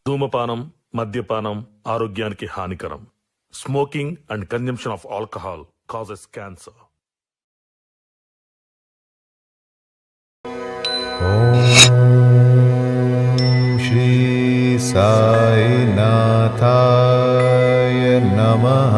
ధూమపానం, మద్యపానం ఆరోగ్యానికి హానికరం. Smoking and consumption of alcohol causes cancer. Shri సాయినాథాయ నమః.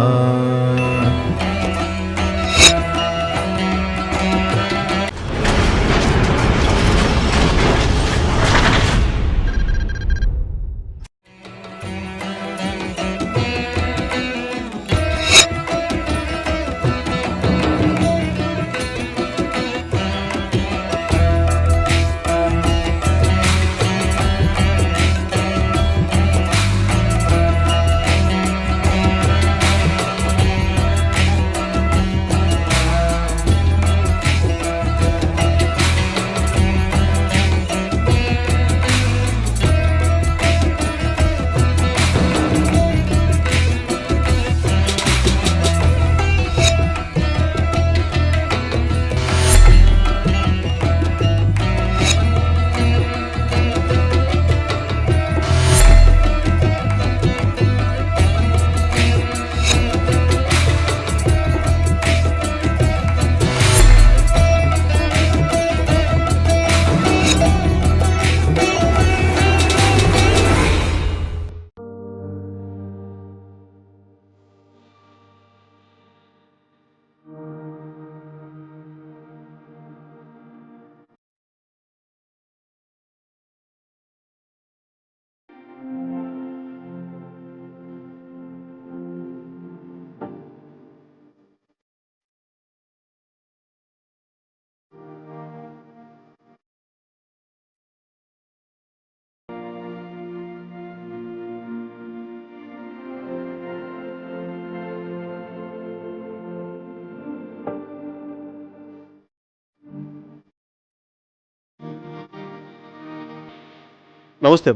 నమస్తే.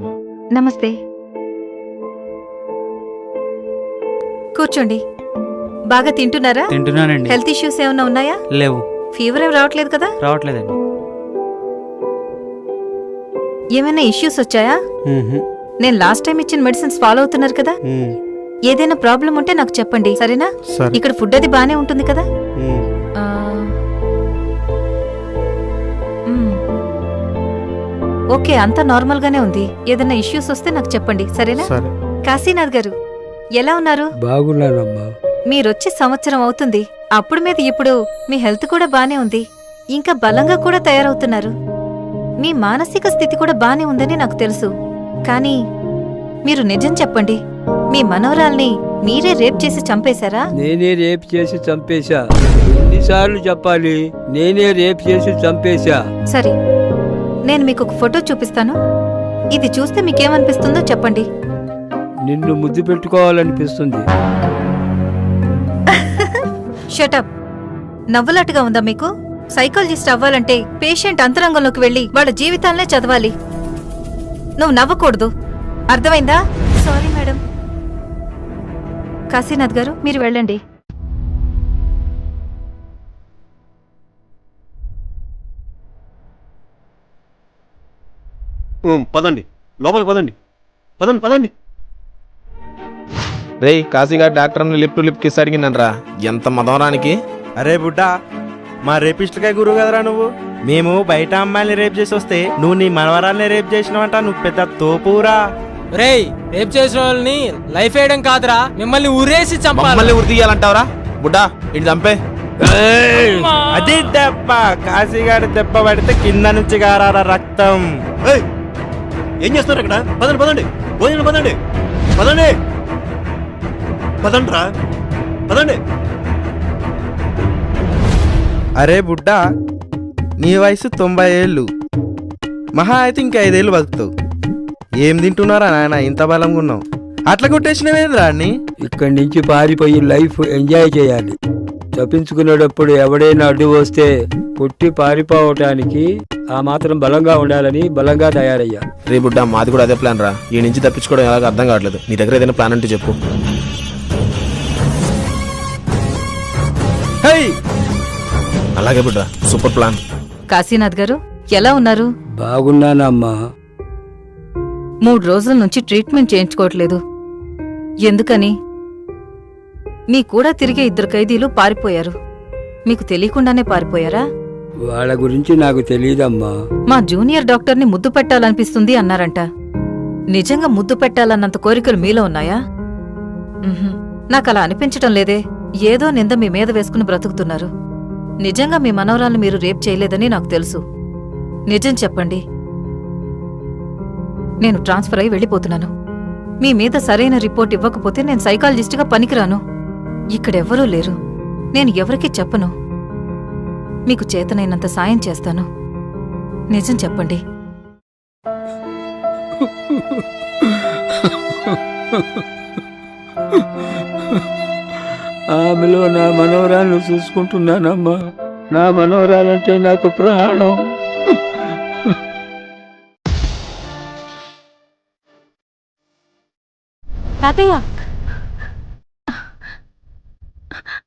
నమస్తే, కూర్చోండి. బాగా తింటున్నారా? తింటున్నానండి. హెల్త్ ఇష్యూస్ ఏమైనా ఉన్నాయా? లేవు. ఫీవర్ ఏం రావట్లేదు కదా? రావట్లేదండి. ఏమైనా ఇష్యూస్ వచ్చాయా? నేను లాస్ట్ టైం ఇచ్చిన మెడిసిన్స్ ఫాలో అవుతున్నారు కదా? ఏదైనా ప్రాబ్లం ఉంటే నాకు చెప్పండి, సరేనా? ఇక్కడ ఫుడ్ అది బానే ఉంటుంది కదా? ఓకే, అంతా నార్మల్ గానే ఉంది. ఏదైనా ఇష్యూస్ వస్తే నాకు చెప్పండి, సరేనా? కాశీనాథ్ గారు ఎలా ఉన్నారు? బాగున్నానమ్మా. మీరొచ్చి సంవత్సరం అవుతుంది. అప్పుడు మీద ఇప్పుడు మీ హెల్త్ కూడా బానే ఉంది. ఇంకా బలంగా కూడా తయారవుతున్నారు. మీ మానసిక స్థితి కూడా బానే ఉందని నాకు తెలుసు. కానీ మీరు నిజం చెప్పండి, మీ మనవరాల్ని మీరే రేప్ చేసి చంపేశారా? నేనే రేప్ చేసి చంపేశా. ఎన్నిసార్లు చెప్పాలి? నేనే రేప్ చేసి చంపేశా. సరే, నేను మీకు ఒక ఫోటో చూపిస్తాను. ఇది చూస్తే మీకేమనిపిస్తుందో చెప్పండి. నిన్ను ముద్దు పెట్టుకోవాలనిపిస్తుంది. షటప్. నవ్వులాటగా ఉందా మీకు? సైకాలజిస్ట్ అవ్వాలంటే పేషెంట్ అంతరంగంలోకి వెళ్లి వాళ్ళ జీవితాలనే చదవాలి. నువ్వు నవ్వకూడదు, అర్థమైందా? Sorry madam. కాశీనాథ్ గారు మీరు వెళ్ళండి. పదండి, లోపలికి పదండి. పదండి పదండి. రే కాశీగారు డాక్టర్ని లిప్ టు లిప్ కిస్ అడిగినరా, ఎంత మదవరానికి. అరే బుడ్డా, మా రేపిస్టుకాయ గురువు కదరా నువ్వు. మేము బయట అమ్మాయిని రేప్ చేసి వస్తే నువ్వు నీ మనవరాల్ని రేప్ చేసినావంట. నువ్వు పెద్ద తోపురా. రేయ్, రేప్ చేసిన వాళ్ళని లైఫ్ వేయడం కాదురా, మిమ్మల్ని ఊరేసి చంపాలి. మమ్మల్ని ఉరి తీయాలంటావరా? బుడ్డా ఇటు చంపే. అది దెబ్బ. కాశీగాడి దెబ్బ పడితే కింద నుంచి గారారా రక్తం. ఏం చేస్తున్నారు ఇక్కడ? పదండి పదండి, భోజనం పదండి. పదండి పదండి రా, పదండి. అరే బుడ్డా, నీ వయసు 90 ఏళ్ళు. మహా అయితే ఇంక 5 ఏళ్ళు బతుకుతావు. ఏం తింటున్నారా నాయన, ఇంత బలంగా ఉన్నావు? అట్లా కొట్టేసినవేంద్రా అన్ని? ఇక్కడి నుంచి పారిపోయి లైఫ్ ఎంజాయ్ చేయాలి. తప్పించుకునేటప్పుడు ఎవడైనా అడ్డు వస్తే పుట్టి పారిపోవటానికి ఆ మాత్రం బలంగా ఉండాలని బలంగా తయారయ్యా. రే బుడ్డా, మాది కూడా అదే ప్లాన్ రా. ఈ నుంచి తప్పించుకోవడం ఎలాగో అర్థం కావట్లేదు. నీ దగ్గర ఏదైనా ప్లాన్ అంటే చెప్పు. హై, అలాగే బుడ్డ, సూపర్ ప్లాన్. కాశీనాథ్ గారు ఎలా ఉన్నారు? బాగున్నానమ్మా. 3 రోజుల నుంచి ట్రీట్మెంట్ చేయించుకోవట్లేదు. ఎందుకని? మీ కూడా తిరిగే 2 ఖైదీలు పారిపోయారు. మీకు తెలియకుండానే పారిపోయారా? వాళ్ళ గురించి నాకు తెలియదమ్మా. మా జూనియర్ డాక్టర్ని ముద్దు పెట్టాలనిపిస్తుంది అన్నారంట. నిజంగా ముద్దు పెట్టాలన్నంత కోరికలు మీలో ఉన్నాయా? నాకలా అనిపించటం లేదే. ఏదో నింద మీ మీద వేసుకుని బ్రతుకుతున్నారు. నిజంగా మీ మనవరాల్ని మీరు రేప్ చేయలేదని నాకు తెలుసు. నిజం చెప్పండి. నేను ట్రాన్స్ఫర్ అయి వెళ్ళిపోతున్నాను. మీ మీద సరైన రిపోర్ట్ ఇవ్వకపోతే నేను సైకాలజిస్ట్గా పనికిరాను. ఇక్కడెవ్వరూ లేరు. నేను ఎవరికీ చెప్పను. మీకు చేతనైనంత సాయం చేస్తాను. నిజం చెప్పండి. ఆమెలో నా మనవరాలను చూసుకుంటున్నానమ్మా. నా మనవరాలంటే నాకు ప్రాణం. తాతయ్య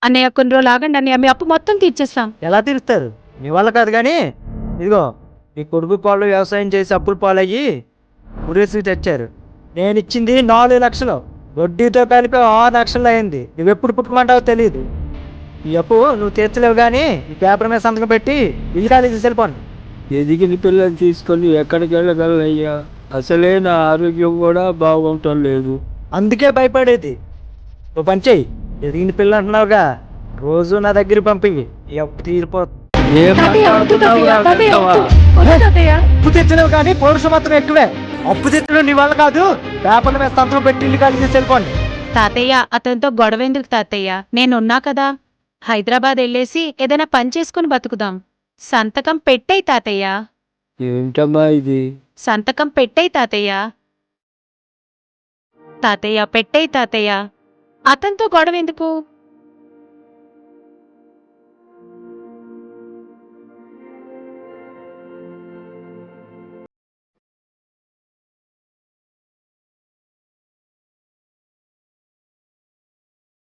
అన్నయ్య కొన్ని రోజులు ఆగండి అన్నయ్య, మీ అప్పు మొత్తం తీర్చేస్తాం. ఎలా తీరుస్తారు? మీ వల్ల కాదు కానీ ఇదిగో మీ కొడుకు పాలు వ్యవసాయం చేసి అప్పులు పాలయ్యి ఉరేసి తెచ్చారు. నేను ఇచ్చింది 4 లక్షలు, వడ్డీతో కలిపి 6 లక్షలు అయింది. నువ్వు ఎప్పుడు పుట్టుమంటావో తెలియదు. ఈ అప్పు నువ్వు తీర్చలేవు కానీ ఈ పేపర్ మీద సంతకం పెట్టి ఇల్లు వెళ్ళిపోను. ఎదిగిన పిల్లలు తీసుకొని ఎక్కడికి వెళ్ళగలనయ్యా? అసలే నా ఆరోగ్యం కూడా బాగుంటం లేదు. అందుకే భయపడేది. నువ్వు పని చెయ్యి, ఎదిగిన పిల్లలు అంటున్నావుగా, రోజు నా దగ్గర పంపి ఈ అప్పు తీరిపోతుంది. అప్పు తెచ్చినవి కానీ పౌరుషం మాత్రం ఎక్కువే. అప్పు తెచ్చిన నీ వల్ల కాదు, పేపర్ల మీద సంతకం పెట్టి ఇల్లు కలిసి వెళ్ళిపోండి. తాతయ్య అతనితో గొడవ ఎందుకు తాతయ్య? నేనున్నా కదా. హైదరాబాద్ వెళ్ళేసి ఏదైనా పని చేసుకుని బతుకుదాం. సంతకం పెట్టేయ్ తాతయ్య. ఏంటమ్మా ఇది? సంతకం పెట్టేయ్ తాతయ్య. తాతయ్య పెట్టేయ్ తాతయ్య. అతనితో గొడవ ఎందుకు?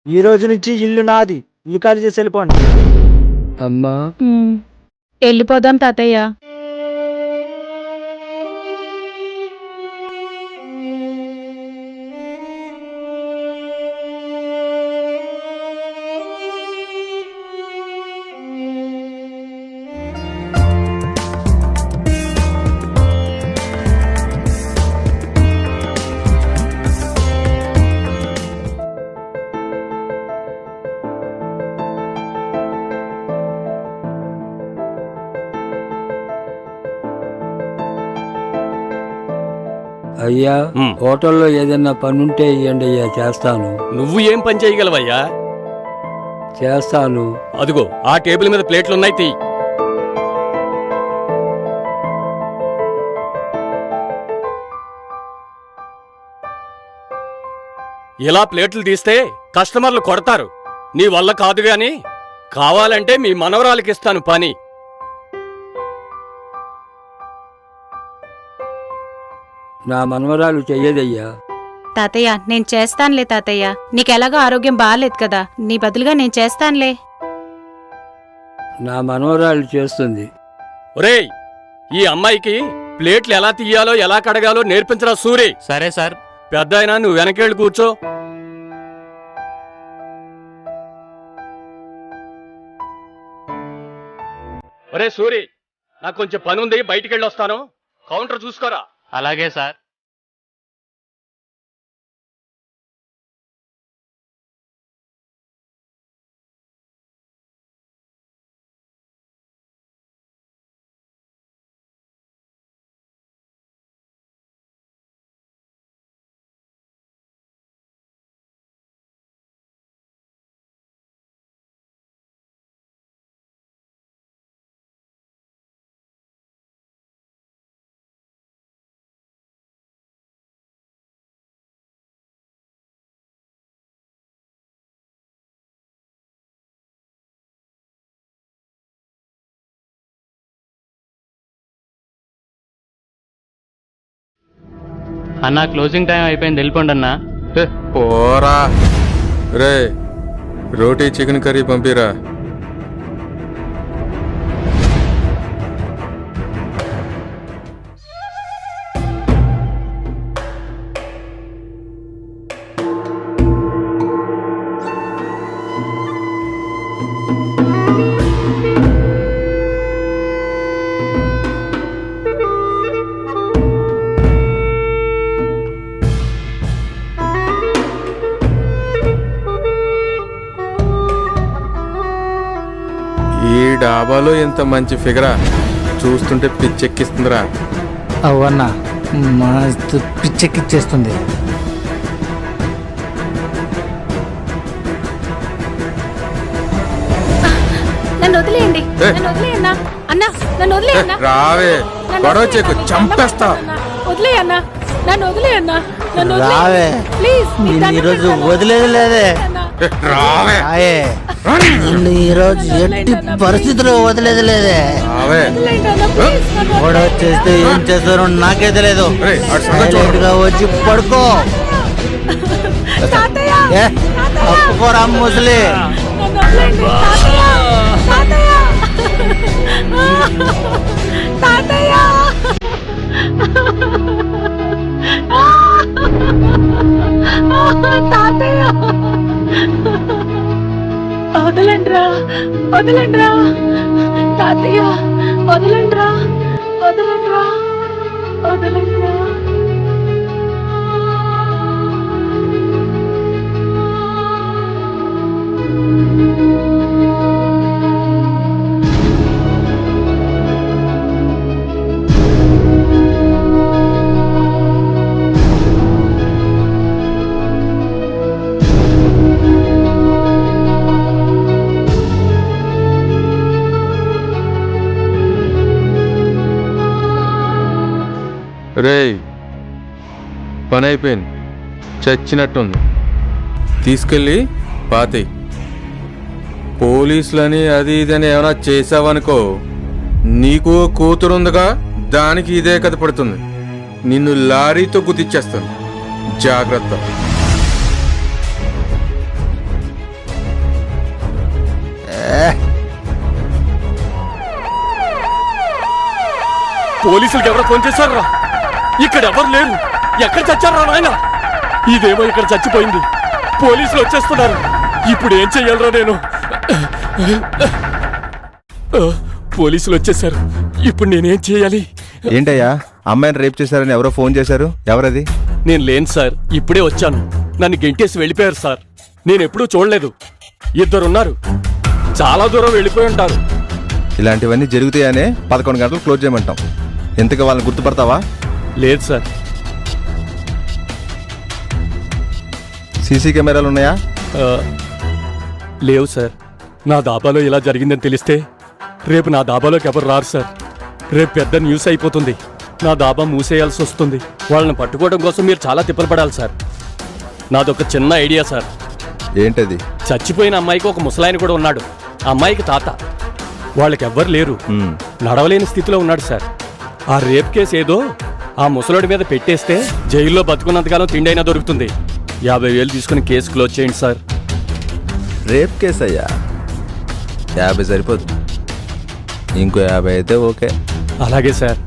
ఈ రోజు నుంచి ఇల్లు నాది, ఇల్లు ఖాళీ చేసి వెళ్ళిపోండి. అమ్మా వెళ్ళిపోదాం తాతయ్య. అయ్యా, హోటల్లో ఏదైనా పనుంటే ఇవ్వండి అయ్యా, చేస్తాను. నువ్వు ఏం పని చేయగలవయ్యా? చేస్తాను. అదిగో ఆ టేబుల్ మీద ప్లేట్లున్నాయి, తీ. ఇలా ప్లేట్లు తీస్తే కస్టమర్లు కొడతారు. నీ వల్ల కాదు గాని కావాలంటే మీ మనవరాలకిస్తాను పని. నా మనవరాలు చెయ్యదయ్యా. తాతయ్య నేను చేస్తానులే తాతయ్య. నీకెలాగో ఆరోగ్యం బాగాలేదు కదా, నీ బదులుగా నేను చేస్తానులే. నా మనవరాలు చేస్తుంది. ఒరేయ్, ఈ అమ్మాయికి ప్లేట్లు ఎలా తీయాలో ఎలా కడగాలో నేర్పించరా సూరి. సరే సార్. పెద్దాయనా నువ్వు వెనకేళ్ళు కూర్చో. ఒరే సూరి, నాకు కొంచెం పని ఉంది, బయటికెళ్ళి వస్తాను. కౌంటర్ చూసుకోరా. అలాగే సార్. అన్నా క్లోజింగ్ టైం అయిపోయింది, వెళ్ళిపోండి అన్నా. పోరా రే, రోటీ చికెన్ కర్రీ పంపిరా. డాబాలో ఎంత మంచి ఫిగరా, చూస్తుంటే పిచ్చెక్కిస్తుందిరా. అవన్నా మస్తు పిచ్చెక్కిచ్చేస్తుంది. నన్ను వదిలేయండి, నన్ను వదిలేయన్నా. అన్నా నన్ను వదిలేయన్నా. రావే, గొడవ చెక్కు చంపేస్తా. వదిలేయన్నా, నన్ను వదిలేయన్నా. నన్ను రావే, ప్లీజ్. ఈరోజు వదిలేదు లేదే. రావే, నిన్ను ఈరోజు ఎట్టి పరిస్థితుల్లో వదిలేదు లేదే. రావే. గొడవ చేస్తే ఏం చేస్తారో నాకే తెలియదు. సైలెంట్ గా వచ్చి పడుకో. ఏ, ఒప్పుకోరా ముసలి. వదలండ్రా, వదలండ్రా తాతయ్య, వదలండ్రా, వదలండ్రా, వదలండ్రా. రేయ్, పని అయిపోయింది, చచ్చినట్టుంది, తీసుకెళ్ళి పాతి. పోలీసులని అది ఇదని ఏమైనా చేసావనుకో, నీకు కూతురుందిగా, దానికి ఇదే కథ పడుతుంది. నిన్ను లారీతో గుర్తిచ్చేస్తాను, జాగ్రత్త. పోలీసులకు ఎవరో ఫోన్ చేశారా? ఇక్కడ ఎవరు లేరు. ఎక్కడ చచ్చారా నాయన? ఇదేమో ఇక్కడ చచ్చిపోయింది. పోలీసులు వచ్చేస్తున్నారు. ఇప్పుడు ఏం చెయ్యాలరా నేను? పోలీసులు వచ్చేసారు. ఇప్పుడు నేనేం చేయాలి? ఏంటయ్యా, అమ్మాయిని రేప్ చేశారని ఎవరో ఫోన్ చేశారు, ఎవరది? నేను లేను సార్, ఇప్పుడే వచ్చాను. నన్ను గెంటేసి వెళ్ళిపోయారు సార్. నేను ఎప్పుడూ చూడలేదు. ఇద్దరున్నారు, చాలా దూరం వెళ్ళిపోయి ఉంటారు. ఇలాంటివన్నీ జరుగుతాయనే 11 గంటలు క్లోజ్ చేయమంటాం. ఎంతగా వాళ్ళని గుర్తుపడతావా? లేదు సార్. సీసీ కెమెరాలు ఉన్నాయా? లేవు సార్. నా దాబాలో ఇలా జరిగిందని తెలిస్తే రేపు నా దాబాలోకి ఎవరు రారు సార్. రేపు పెద్ద న్యూస్ అయిపోతుంది. నా దాబా మూసేయాల్సి వస్తుంది. వాళ్ళని పట్టుకోవడం కోసం మీరు చాలా తిప్పలు పడాలి సార్. నాదొక చిన్న ఐడియా సార్. ఏంటది? చచ్చిపోయిన అమ్మాయికి ఒక ముసలాయన కూడా ఉన్నాడు. అమ్మాయికి తాత. వాళ్ళకి ఎవ్వరు లేరు. నడవలేని స్థితిలో ఉన్నాడు సార్. ఆ రేప్ కేసు ఏదో ఆ ముసలోడి మీద పెట్టేస్తే జైల్లో బతుకున్నంతకాలం తిండి అయినా దొరుకుతుంది. 50,000 తీసుకుని కేసు క్లోజ్ చేయండి సార్. రేప్ కేసు అయ్యా, 50 సరిపోదు, ఇంకో 50 అయితే ఓకే. అలాగే సార్.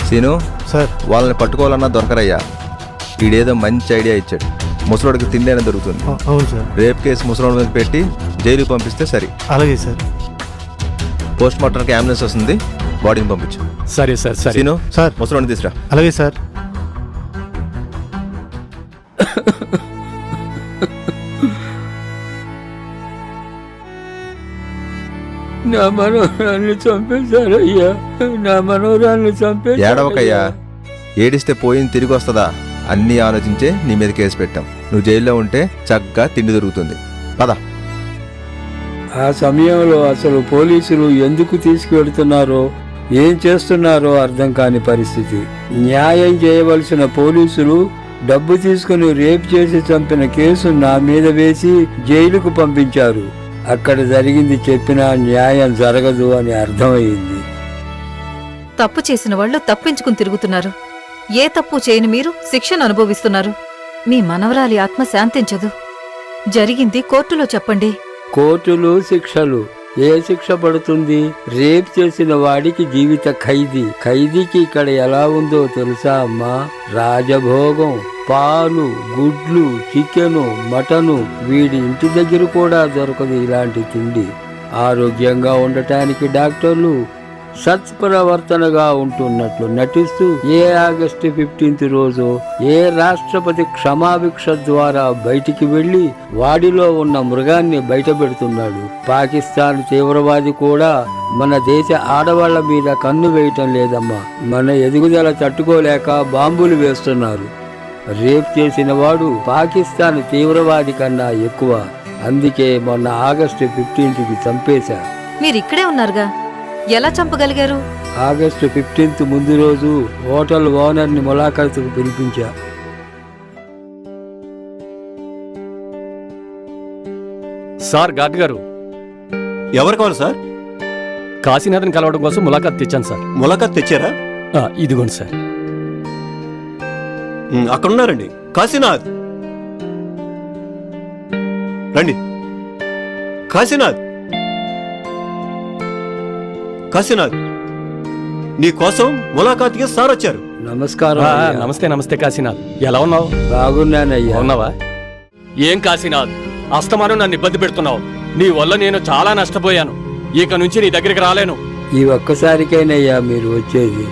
సీను సార్, వాళ్ళని పట్టుకోవాలన్నా దొరకరయ్యా. వీడేదో మంచి ఐడియా ఇచ్చాడు. ముసలోడికి తిండి అయినా దొరుకుతుంది. అవును సార్. రేప్ కేసు ముసలోడి మీద పెట్టి జైలుకి పంపిస్తే సరి. అలాగే సార్. పోస్ట్ మార్టంకి అంబులెన్స్ వస్తుంది, బాడీని పంపించు. సరే సార్. సరే సీను సార్, ముసలోడిని తీసురా. అలాగే సార్. నా మనోరాన్ని చంపేశారయ్యా, నా మనోరాన్ని చంపేశారయ్యా. ఏడవకయ్యా, ఏడిస్తే పోయింది తిరిగి వస్తుందా? అన్నీ ఆలోచించే నీ మీద కేసు పెట్టాం. నువ్వు జైల్లో ఉంటే చక్కగా తిండి దొరుకుతుంది. పద. ఆ సమయంలో అసలు పోలీసులు ఎందుకు తీసుకువెడుతున్నారో, ఏం చేస్తున్నారో అర్థం కాని పరిస్థితి. న్యాయం చేయవలసిన పోలీసులు డబ్బు తీసుకుని రేప్ చేసి చంపిన కేసు నా మీద వేసి జైలుకు పంపించారు. అక్కడ జరిగింది చెప్పినా న్యాయం జరగదు అని అర్థమయ్యింది. తప్పు చేసిన వాళ్ళు తప్పించుకుని తిరుగుతున్నారు. ఏ తప్పు చేయని మీరు శిక్షను అనుభవిస్తున్నారు. మీ మనవరాలి ఆత్మ శాంతించదు. జరిగింది కోర్టులో చెప్పండి. కోర్టులు, శిక్షలు. ఏ శిక్ష పడుతుంది? రేప్ చేసిన వాడికి జీవిత ఖైదీ. ఖైదీకి ఇక్కడ ఎలా ఉందో తెలుసా అమ్మా? రాజభోగం, పాలు, గుడ్లు, చికెను, మటను. వీడి ఇంటి దగ్గర కూడా దొరకదు ఇలాంటి తిండి. ఆరోగ్యంగా ఉండటానికి డాక్టర్లు, సత్ప్రవర్తనగా ఉంటున్నట్లు నటిస్తూ ఏ ఆగస్టు 15 రోజు ఏ రాష్ట్రపతి క్షమాభిక్ష ద్వారా బయటికి వెళ్లి వాడిలో ఉన్న మృగాన్ని బయటపెడుతున్నాడు. పాకిస్తాన్ తీవ్రవాది కూడా మన దేశ ఆడవాళ్ల మీద కన్ను వేయటం లేదమ్మా. మన ఎదుగుదల తట్టుకోలేక బాంబులు వేస్తున్నారు. రేప్ చేసిన వాడు పాకిస్తాన్ తీవ్రవాది కన్నా ఎక్కువ. అందుకే మొన్న ఆగస్టు 15కి చంపేశా. మీరిక్కడే ఉన్నారుగా, ఎలా చంపగలిగారు? ఆగస్టు 15 ముందు రోజు హోటల్ ఓనర్ ని ములాఖతుకు పిలిపించా. సార్ గార్డ్ గారు, ఎవరు కావాలి సార్? కాశీనాథ్ని కలవడం కోసం ములాఖాత్ తెచ్చాను సార్. ములాఖాత్ తెచ్చారా? ఇదిగోండి సార్. అక్కడ ఉన్నారండి. కాశీనాథ్ రండి. కాశీనాథ్, కాశీనాథ్, నీ కోసం ములాఖాత్కి సార్ వచ్చారు. నమస్కారం. నమస్తే నమస్తే కాశీనాథ్, ఎలా ఉన్నావు? బాగున్నానయ్యా. ఉన్నావా? ఏం కాశీనాథ్, అస్తమానం నన్ను ఇబ్బంది పెడుతున్నావు. నీ వల్ల నేను చాలా నష్టపోయాను. ఇక నుంచి నీ దగ్గరికి రాలేను. ఈ ఒక్కసారికైనయ్యా మీరు వచ్చేది.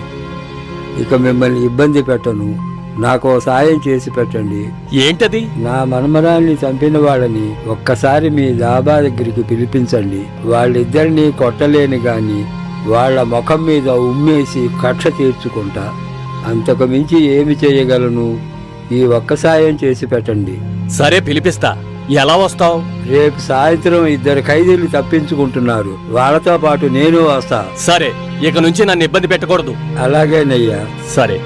ఇక మిమ్మల్ని ఇబ్బంది పెట్టను. నాకు సాయం చేసి పెట్టండి. ఏంటది? నా మనమరాల్ని చంపిన వాళ్ళని ఒక్కసారి మీ దాబా దగ్గరికి పిలిపించండి. వాళ్ళిద్దరినీ కొట్టలేని గాని వాళ్ళ ముఖం మీద ఉమ్మేసి కక్ష తీర్చుకుంటా. అంతకు మించి ఏమి చేయగలను? ఈ ఒక్క సాయం చేసి పెట్టండి. సరే, పిలిపిస్తా. ఎలా వస్తావు? రేపు సాయంత్రం 2 ఖైదీలు తప్పించుకుంటున్నారు. వాళ్ళతో పాటు నేను వస్తా. సరే, ఇక నుంచి నన్ను ఇబ్బంది పెట్టకూడదు. అలాగేనయ్యా. సరే.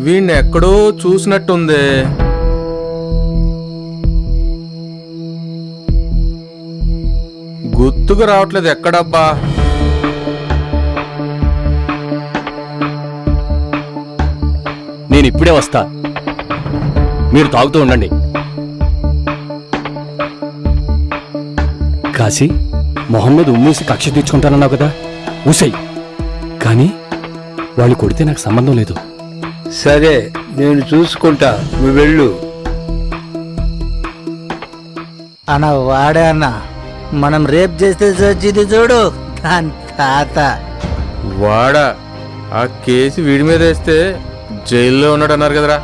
వీణ్ణి ఎక్కడో చూసినట్టుంది. గుర్తుకు రావట్లేదు. ఎక్కడబ్బా? నేను ఇప్పుడే వస్తా, మీరు తాగుతూ ఉండండి. కాశీ, మొహం మీద ఉమ్మేసి కక్ష తీర్చుకుంటానన్నావు కదా, ఊసై. కానీ వాళ్ళు కొడితే నాకు సంబంధం లేదు. సరే, నేను చూసుకుంటా, నువ్వు వెళ్ళు. అన్న వాడే అన్న, మనం రేప్ చేస్తే చచ్చింది చూడు దాని తాత. వాడా? ఆ కేసు వీడి మీద వేస్తే జైల్లో ఉన్నాడు అన్నారు కదరా,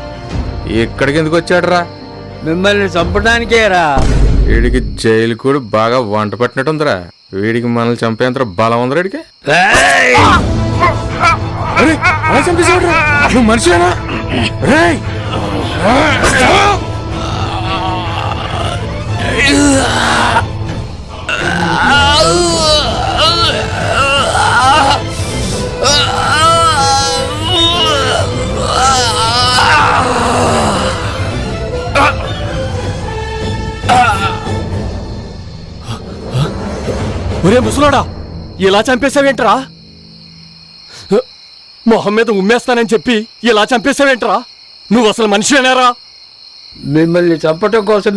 ఇక్కడికి ఎందుకు వచ్చాడురా? మిమ్మల్ని చంపడానికేరా. వీడికి జైలు కూడా బాగా వంట పట్టినట్టుందిరా. వీడికి మనల్ని చంపేంత బలం ఉందిరా వీడికి. మనిషినా? ఒరే ముసలాడా, ఇలా చంపేశావేంట్రా? మొహం మీద ఉమ్మేస్తానని చెప్పి ఇలా చంపేశావేంట్రా? నువ్వు అసలు మనిషినేరా? మిమ్మల్ని చంపటం కోసం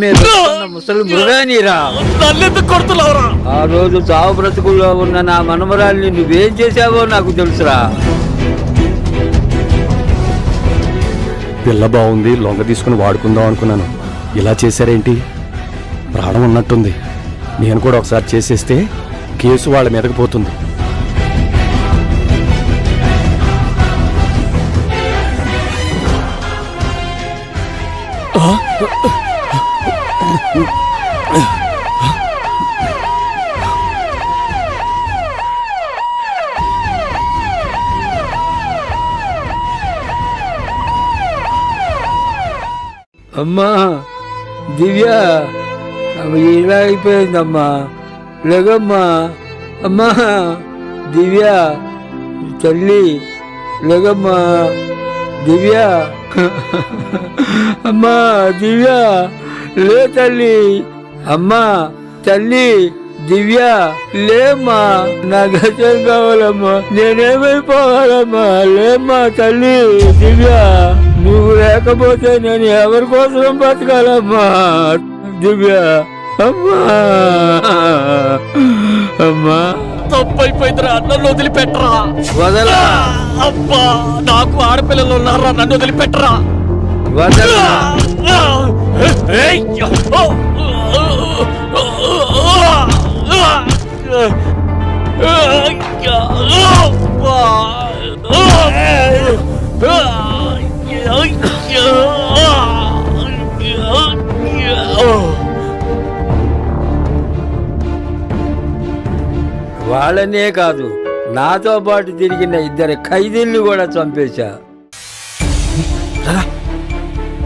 ముసలి మృగానిరా. నన్నెందుకు కొడుతున్నావురా? ఆ రోజు చావు బ్రతుకుల్లో ఉన్న నా మనమరాల్ని నువ్వేం చేశావో నాకు తెలుసురా. పిల్ల బాగుంది, లొంగ తీసుకుని వాడుకుందాం అనుకున్నాను. ఇలా చేశారేంటి? ప్రాణం ఉన్నట్టుంది. నేను కూడా ఒకసారి చేసేస్తే కేసు వాళ్ళ మీదకి పోతుంది. అమ్మా దివ్య, ఇలా అయిపోయిందమ్మా. లేగమ్మా. అమ్మా దివ్య, తల్లి లేగమ్మా. దివ్య, అమ్మా దివ్య, లే తల్లి. అమ్మా తల్లి దివ్య, లేమ్మా. నా గతం కావాలమ్మా. నేనేమైపోవాలమ్మా? లేమ్మా తల్లి దివ్య. నువ్వు లేకపోతే నేను ఎవరి కోసం బతకాలమ్మా దివ్య. అమ్మా, అమ్మా. తప్పైపోయిందిరా, నన్ను వదిలిపెట్టరా. వదలా అబ్బా, నాకు ఆడపిల్లలు ఉన్నారా, నన్ను వదిలిపెట్టరా. వదలా ఏయ్! వాళ్ళనే కాదు, నాతో పాటు తిరిగిన 2 ఖైదీల్ని కూడా చంపేశా.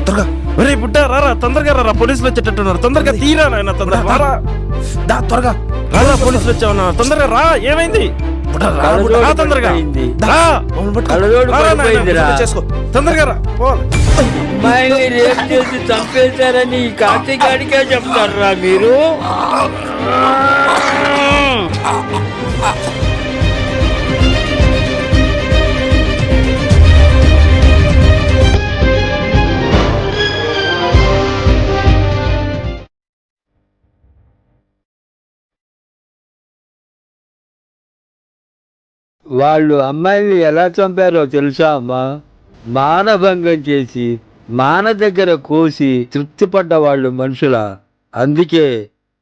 త్వరగా ఒరే బుడ్డ రారా, తొందరగా రారా, పోలీసులు వచ్చేటట్టున్నారు. తొందరగా తీరా నాయన, తొందరగా రారా. దా త్వరగా రారా, పోలీసులు వచ్చావన్నా, తొందరగా రా. ఏమైంది బుడ్డ? రా బుడ్డ, రా తొందరగా. రా, మమ్మల్ని పట్టుకో. కళ్ళజోడు రారా నాయనా, పడిపోయిందిరా. చేసుకో. తొందరగా రా. అమ్మాయిని రేప్ చేసి చంపేశారని ఈ కార్తీకాడికే చెప్తారా మీరు? వాళ్ళు అమ్మాయిని ఎలా చంపారో తెలుసా అమ్మా? మానభంగం చేసి మాన దగ్గర కోసి తృప్తిపడ్డ వాళ్ళు మనుషుల, అందుకే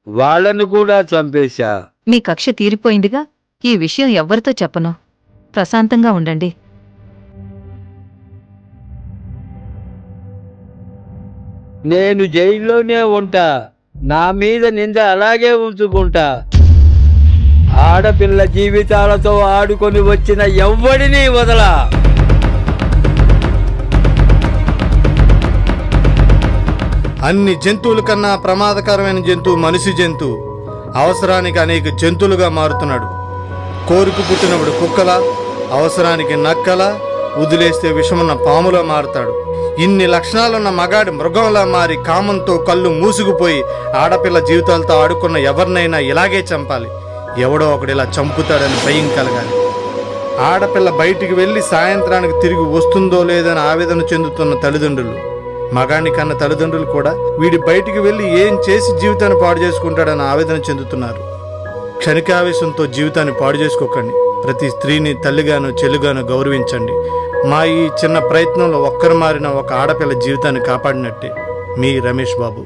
వాళ్ళను కూడా చంపేశా. మీ కక్ష తీరిపోయిందిగా, ఈ విషయం ఎవ్వరితో చెప్పను. ప్రశాంతంగా ఉండండి. నేను జైల్లోనే ఉంటా, నా మీద నింద అలాగే ఉంచుకుంటా. ఆడపిల్ల జీవితాలతో ఆడుకొని వచ్చిన ఎవ్వడిని వదలా. అన్ని జంతువుల కన్నా ప్రమాదకరమైన జంతువు మనిషి జంతువు. అవసరానికి అనేక జంతువులుగా మారుతున్నాడు. కోరుకు పుట్టినప్పుడు కుక్కల, అవసరానికి నక్కల, వదిలేస్తే విషమున్న పాములా మారుతాడు. ఇన్ని లక్షణాలున్న మగాడి మృగంలా మారి కామంతో కళ్ళు మూసుకుపోయి ఆడపిల్ల జీవితాలతో ఆడుకున్న ఎవరినైనా ఇలాగే చంపాలి. ఎవడో ఒకడు ఇలా చంపుతాడని భయం కలగాలి. ఆడపిల్ల బయటికి వెళ్ళి సాయంత్రానికి తిరిగి వస్తుందో లేదని ఆవేదన చెందుతున్న తల్లిదండ్రులు, మగాణ్ణి కన్న తల్లిదండ్రులు కూడా వీడి బయటికి వెళ్ళి ఏం చేసి జీవితాన్ని పాడు చేసుకుంటాడని ఆవేదన చెందుతున్నారు. క్షణికావేశంతో జీవితాన్ని పాడు చేసుకోకండి. ప్రతి స్త్రీని తల్లిగాను చెల్లిగాను గౌరవించండి. మా ఈ చిన్న ప్రయత్నంలో ఒక్కరు మారిన ఒక ఆడపిల్ల జీవితాన్ని కాపాడినట్టే. మీ రమేష్ బాబు.